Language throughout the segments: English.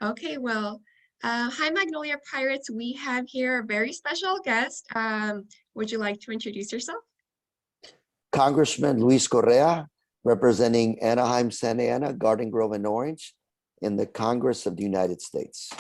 Okay, well, hi Magnolia Pirates. We have here a very special guest. Would you like to introduce yourself? Congressman Luis Correa, representing Anaheim, Santa Ana, Garden Grove, and Orange in the Congress of the United States.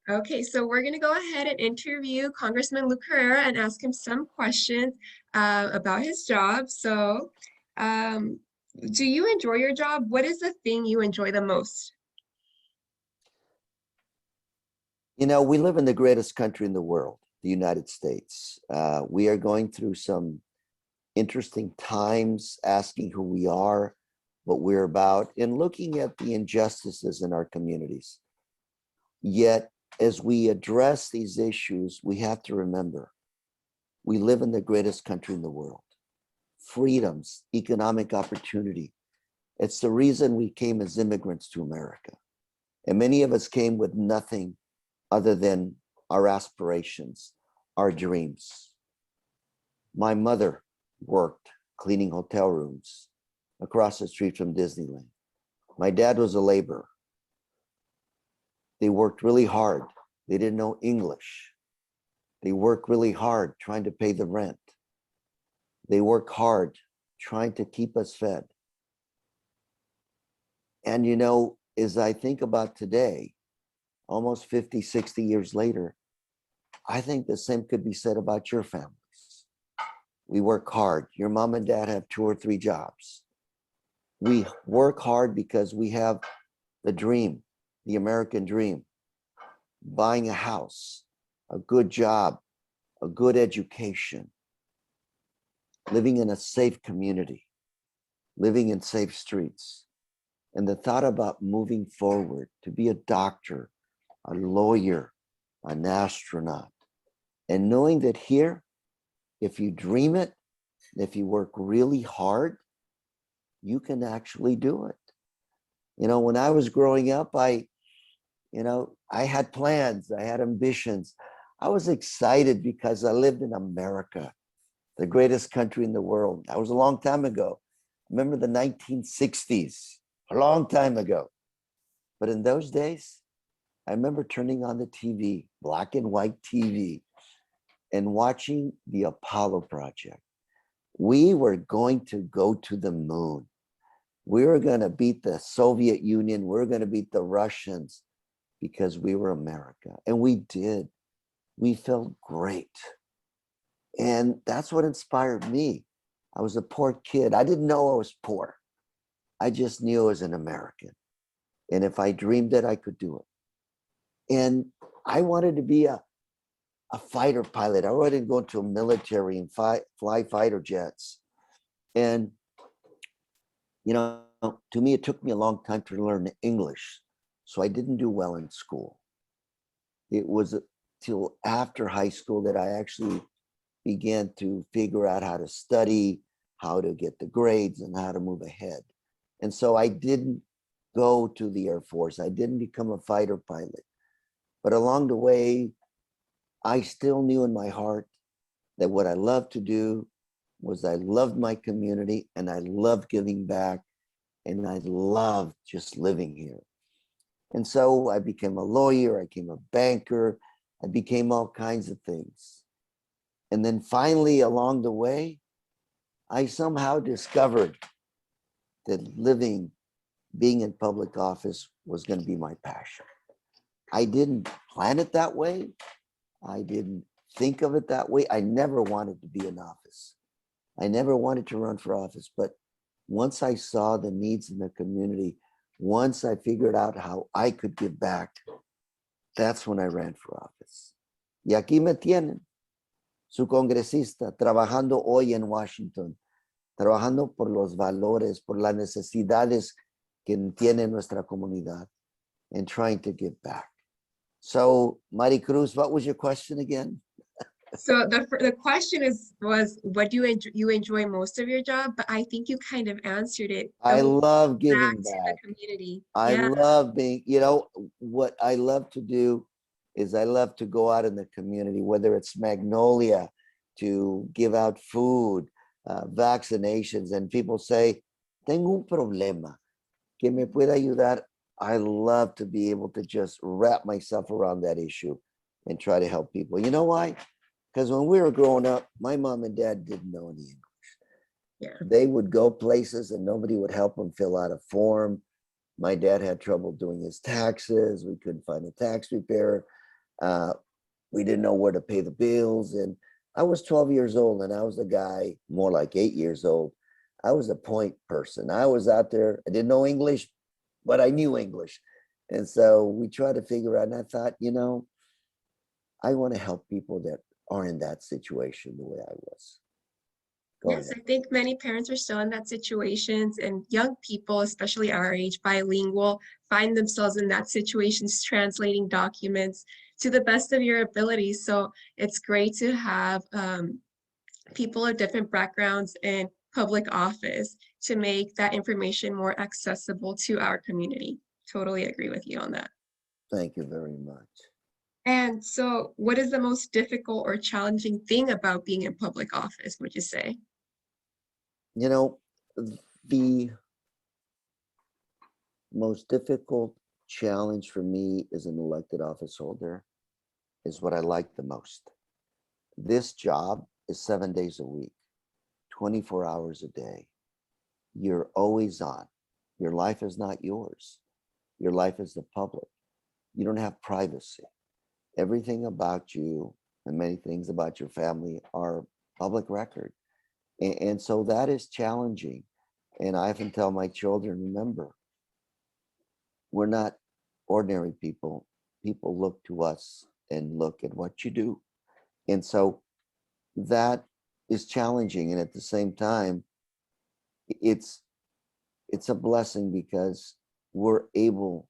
Okay, so we're going to go ahead and interview Congressman Lou Correa and ask him some questions about his job. So, um, do you enjoy your job? What is the thing you enjoy the most? You know, we live in the greatest country in the world, the United States. We are going through some interesting times, asking who we are, what we're about, and looking at the injustices in our communities. Yet, as we address these issues, we have to remember we live in the greatest country in the world. Freedoms, economic opportunity. It's the reason we came as immigrants to America. And many of us came with nothing other than our aspirations, our dreams. My mother worked cleaning hotel rooms across the street from Disneyland. My dad was a laborer. They worked really hard. They didn't know English. They worked really hard trying to pay the rent. They worked hard trying to keep us fed. And you know, as I think about today, almost 50, 60 years later, I think the same could be said about your families. We work hard. Your mom and dad have 2 or 3 jobs. We work hard because we have the dream, the American dream, buying a house, a good job, a good education, living in a safe community, living in safe streets. And the thought about moving forward to be a doctor, a lawyer, an astronaut, and knowing that here, if you dream it, if you work really hard, you can actually do it. You know, when I was growing up, I had plans, I had ambitions. I was excited because I lived in America, the greatest country in the world. That was a long time ago. Remember the 1960s, a long time ago. But in those days, I remember turning on the TV, black and white TV, and watching the Apollo project. We were going to go to the moon. We were going to beat the Soviet Union. We were going to beat the Russians because we were America. And we did. We felt great. And that's what inspired me. I was a poor kid. I didn't know I was poor. I just knew I was an American. And if I dreamed it, I could do it. And I wanted to be a fighter pilot. I wanted to go into a military and fly fighter jets. And, you know, to me, it took me a long time to learn English. So I didn't do well in school. It was till after high school that I actually began to figure out how to study, how to get the grades, and how to move ahead. And so I didn't go to the Air Force. I didn't become a fighter pilot. But along the way, I still knew in my heart that what I loved to do was I loved my community and I loved giving back and I loved just living here. And so I became a lawyer, I became a banker, I became all kinds of things. And then finally along the way, I somehow discovered that being in public office was going to be my passion. I didn't plan it that way. I didn't think of it that way. I never wanted to be in office. I never wanted to run for office. But once I saw the needs in the community, once I figured out how I could give back, that's when I ran for office. Y aquí me tienen, su congresista, trabajando hoy en Washington, trabajando por los valores, por las necesidades que tiene nuestra comunidad, and trying to give back. So, Maricruz, what was your question again? So the question was what do you enjoy most of your job? But I think you kind of answered it. I love Back giving to back. the community. I Yeah. love being, you know, what I love to do is I love to go out in the community, whether it's Magnolia, to give out food, vaccinations, and people say, tengo un problema, que me pueda ayudar I love to be able to just wrap myself around that issue and try to help people. You know why? Because when we were growing up, my mom and dad didn't know any English. Yeah. They would go places and nobody would help them fill out a form. My dad had trouble doing his taxes. We couldn't find a tax preparer. Uh, we didn't know where to pay the bills. And I was 12 years old and I was the guy, more like 8 years old. I was a point person. I was out there. I didn't know English, but I knew English. And so we tried to figure out, and I thought, I want to help people that are in that situation the way I was. Go Yes, ahead. I think many parents are still in that situations, and young people, especially our age, bilingual, find themselves in that situations, translating documents to the best of your ability. So it's great to have people of different backgrounds in public office to make that information more accessible to our community. Totally agree with you on that. Thank you very much. And so, what is the most difficult or challenging thing about being in public office, would you say? You know, the most difficult challenge for me as an elected office holder is what I like the most. This job is 7 days a week, 24 hours a day. You're always on. Your life is not yours. Your life is the public. You don't have privacy. Everything about you and many things about your family are public record. And so that is challenging. And I often tell my children, remember, we're not ordinary people. People look to us and look at what you do. And so that is challenging. And at the same time, it's it's a blessing because we're able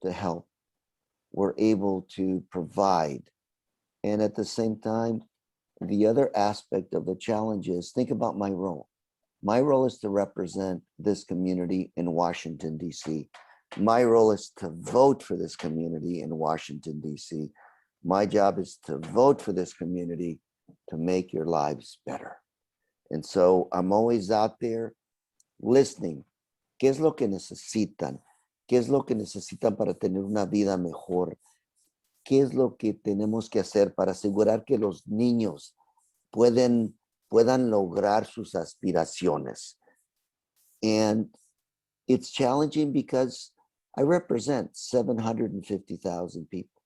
to help. We're able to provide. And at the same time, the other aspect of the challenge is think about my role. My role is to represent this community in Washington, D.C. My role is to vote for this community in Washington, D.C. My job is to vote for this community to make your lives better. And so I'm always out there listening. ¿Qué es lo que necesitan? ¿Qué es lo que necesitan para tener una vida mejor? ¿Qué es lo que tenemos que hacer para asegurar que los niños puedan lograr sus aspiraciones? And it's challenging because I represent 750,000 people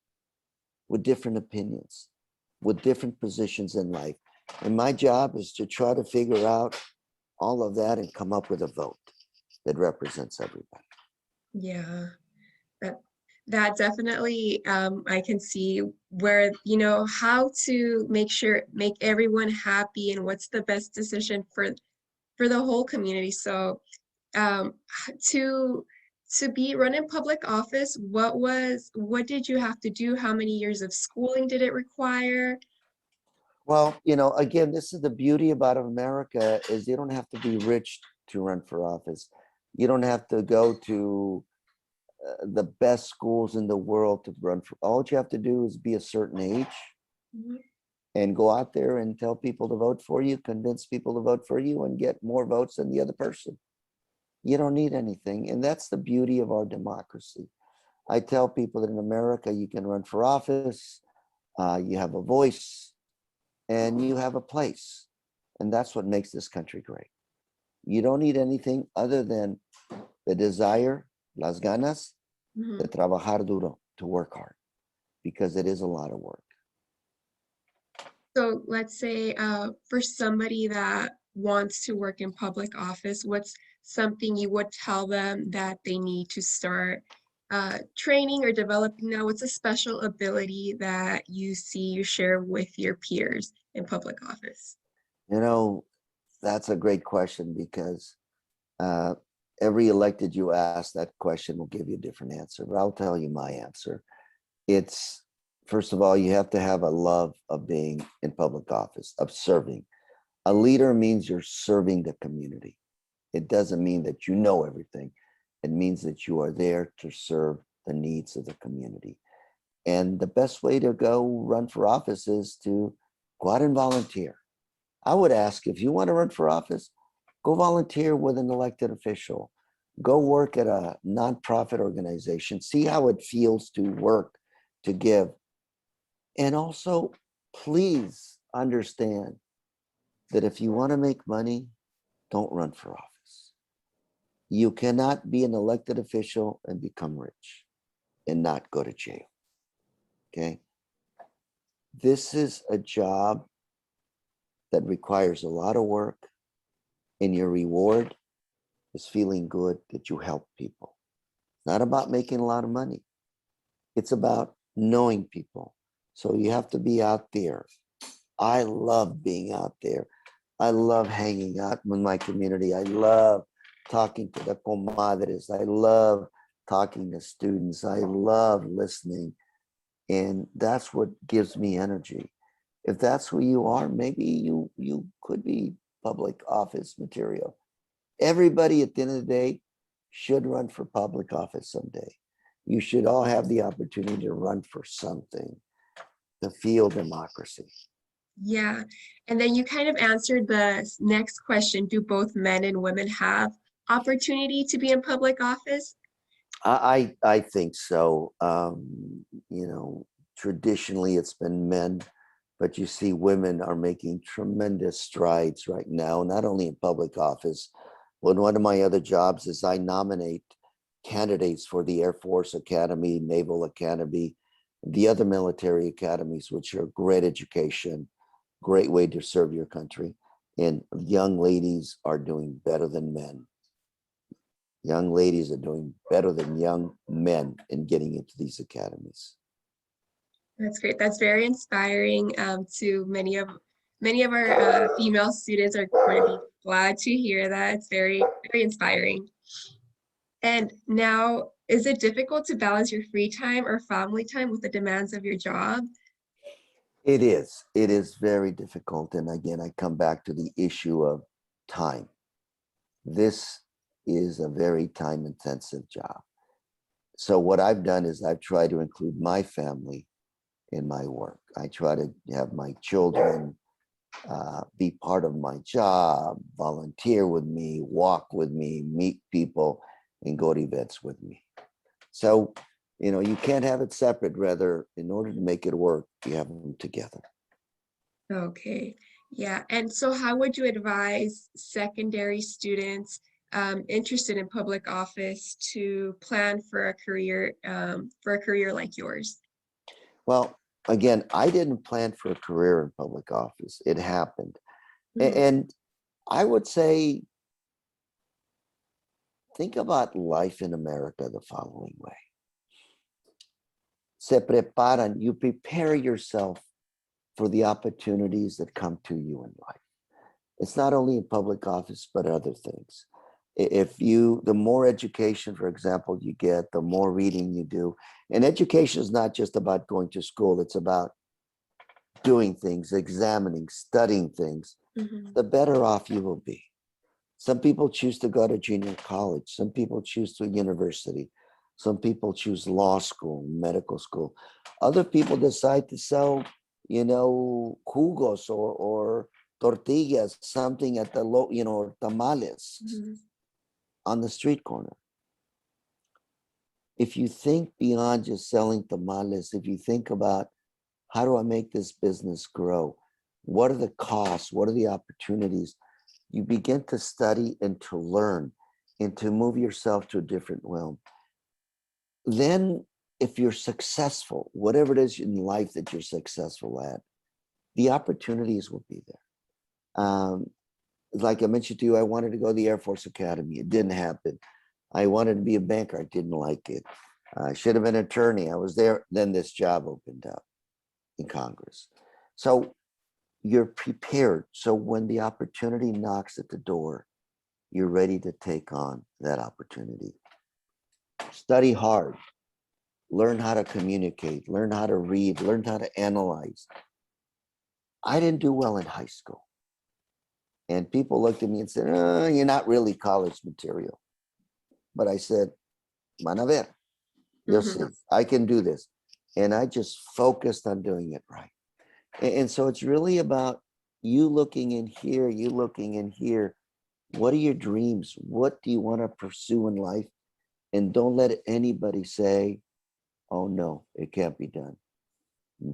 with different opinions, with different positions in life. And my job is to try to figure out all of that and come up with a vote that represents everybody. Yeah, that that definitely I can see where, how to make everyone happy and what's the best decision for the whole community. So to be run in public office, what did you have to do? How many years of schooling did it require? Well, again, this is the beauty about America is you don't have to be rich to run for office. You don't have to go to the best schools in the world to run for. All you have to do is be a certain age Mhm. and go out there and tell people to vote for you, convince people to vote for you, and get more votes than the other person. You don't need anything. And that's the beauty of our democracy. I tell people that in America, you can run for office, you have a voice, and you have a place. And that's what makes this country great. You don't need anything other than the desire, las ganas, de Mhm. trabajar duro, to work hard, because it is a lot of work. So let's say for somebody that wants to work in public office, what's something you would tell them that they need to start training or developing now? What's a special ability that you see you share with your peers in public office? You know, that's a great question because uh, every elected you ask that question will give you a different answer, but I'll tell you my answer. It's first of all, you have to have a love of being in public office, of serving. A leader means you're serving the community. It doesn't mean that you know everything. It means that you are there to serve the needs of the community. And the best way to go run for office is to go out and volunteer. I would ask if you want to run for office, go volunteer with an elected official. Go work at a nonprofit organization, see how it feels to work, to give. And also, please understand that if you want to make money, don't run for office. You cannot be an elected official and become rich and not go to jail. Okay. This is a job that requires a lot of work, and your reward is feeling good that you help people. It's not about making a lot of money. It's about knowing people. So you have to be out there. I love being out there. I love hanging out with my community. I love talking to the comadres. I love talking to students. I love listening. And that's what gives me energy. If that's who you are, maybe you could be public office material. Everybody at the end of the day should run for public office someday. You should all have the opportunity to run for something, to feel democracy. Yeah. And then you kind of answered the next question. Do both men and women have opportunity to be in public office? I think so. Traditionally it's been men, but you see women are making tremendous strides right now, not only in public office. Well, one of my other jobs is I nominate candidates for the Air Force Academy, Naval Academy, the other military academies, which are great education, great way to serve your country. And young ladies are doing better than men. Young ladies are doing better than young men in getting into these academies. That's great. That's very inspiring to many of our female students are going to be glad to hear that. It's very, very inspiring. And now, is it difficult to balance your free time or family time with the demands of your job? It is. It is very difficult. And again, I come back to the issue of time. This is a very time intensive job. So what I've done is I've tried to include my family in my work. I try to have my children be part of my job, volunteer with me, walk with me, meet people, and go to events with me. So, you can't have it separate. Rather, in order to make it work, you have them together. Okay. Yeah. And so how would you advise secondary students interested in public office to plan for a career like yours? Well, again, I didn't plan for a career in public office. It happened. Mhm. And I would say, think about life in America the following way. Se preparan, you prepare yourself for the opportunities that come to you in life. It's not only in public office, but other things. The more education, for example, you get, the more reading you do. And education is not just about going to school, it's about doing things, examining, studying things, Mhm. the better off you will be. Some people choose to go to junior college. Some people choose to university. Some people choose law school, medical school. Other people decide to sell, jugos or tortillas, something at the low, or tamales Mhm. on the street corner. If you think beyond just selling tamales, if you think about how do I make this business grow? What are the costs? What are the opportunities? You begin to study and to learn and to move yourself to a different realm. Then, if you're successful, whatever it is in life that you're successful at, the opportunities will be there. Like I mentioned to you, I wanted to go to the Air Force Academy. It didn't happen. I wanted to be a banker. I didn't like it. I should have been an attorney. I was there. Then this job opened up in Congress. So you're prepared. So when the opportunity knocks at the door, you're ready to take on that opportunity. Study hard, learn how to communicate, learn how to read, learn how to analyze. I didn't do well in high school. And people looked at me and said, you're not really college material. But I said, van a ver, you'll see, Mhm. I can do this. And I just focused on doing it right. And so it's really about you looking in here, you looking in here, What are your dreams? What do you want to pursue in life? And don't let anybody say, oh no, it can't be done.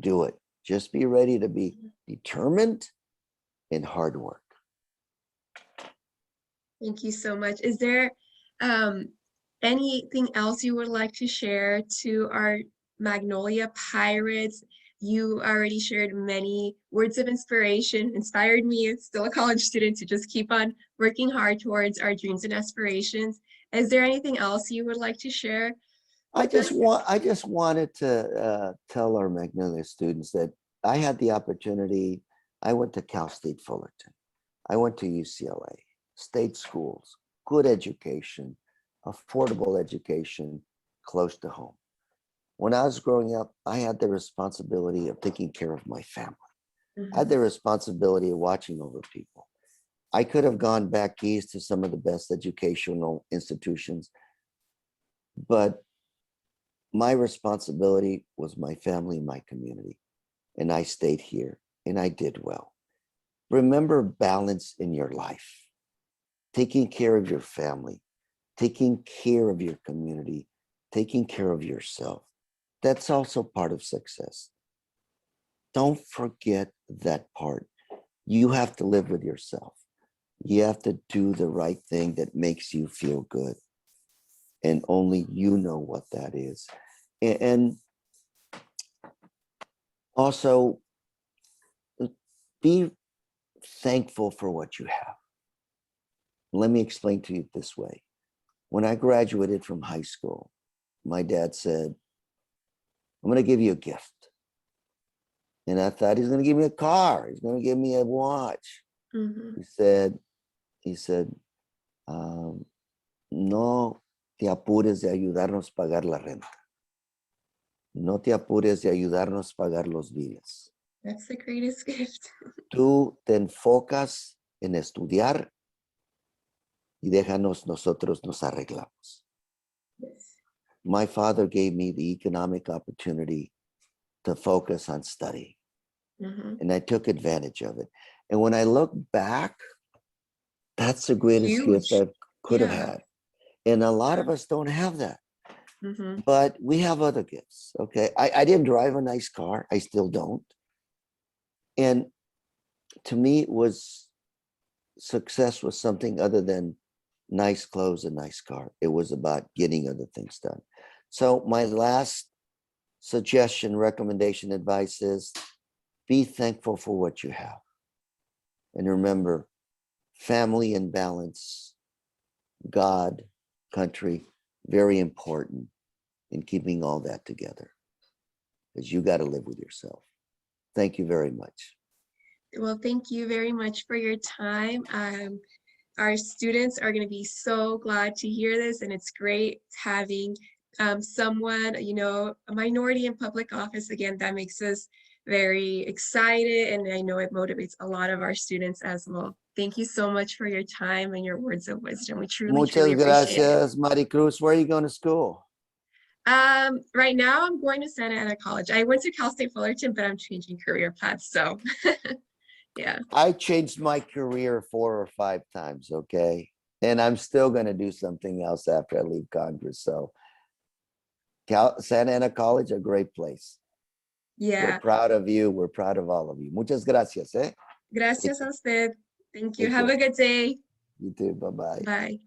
Do it. Just be ready to be determined and hard work. Thank you so much. Is there anything else you would like to share to our Magnolia Pirates? You already shared many words of inspiration, inspired me, as still a college student, to just keep on working hard towards our dreams and aspirations. Is there anything else you would like to share with us? I just wanted to tell our Magnolia students that I had the opportunity. I went to Cal State Fullerton. I went to UCLA, state schools, good education, affordable education, close to home. When I was growing up, I had the responsibility of taking care of my family. I had the responsibility of watching over people. I could have gone back east to some of the best educational institutions, but my responsibility was my family, my community, and I stayed here and I did well. Remember balance in your life, taking care of your family, taking care of your community, taking care of yourself. That's also part of success. Don't forget that part. You have to live with yourself. You have to do the right thing that makes you feel good. And only you know what that is. And also be thankful for what you have. Let me explain to you this way. When I graduated from high school, my dad said, I'm going to give you a gift. And I thought he's going to give me a car. He's going to give me a watch. He said, no te apures de ayudarnos a pagar la renta. No te apures de ayudarnos a pagar los biles. That's the greatest gift. Tú te enfocas en estudiar y déjanos nosotros nos arreglamos. Yes. My father gave me the economic opportunity to focus on studying. And I took advantage of it. And when I look back, that's the greatest gift I could have had. And a lot of us don't have that. But we have other gifts. Okay. I didn't drive a nice car. I still don't. And to me, success was something other than nice clothes and nice car. It was about getting other things done. So my last suggestion, recommendation, advice is be thankful for what you have. And remember, family and balance, God, country, very important in keeping all that together, because you got to live with yourself. Thank you very much. Well, thank you very much for your time. Our students are going to be so glad to hear this, and it's great having someone, a minority in public office. Again, that makes us very excited, and I know it motivates a lot of our students as well. Thank you so much for your time and your words of wisdom. We truly, Muchas truly appreciate gracias, Maricruz. Where are you going to school? it. Right now, I'm going to Santa Ana College. I went to Cal State Fullerton, but I'm changing career paths, so yeah. I changed my career 4 or 5 times, okay? And I'm still going to do something else after I leave Congress. So Santa Ana College, a great place. Yeah. We're proud of you. We're proud of all of you. Muchas gracias. Gracias a usted. Thank you. Take Have care. a good day. You too. Bye-bye. Bye.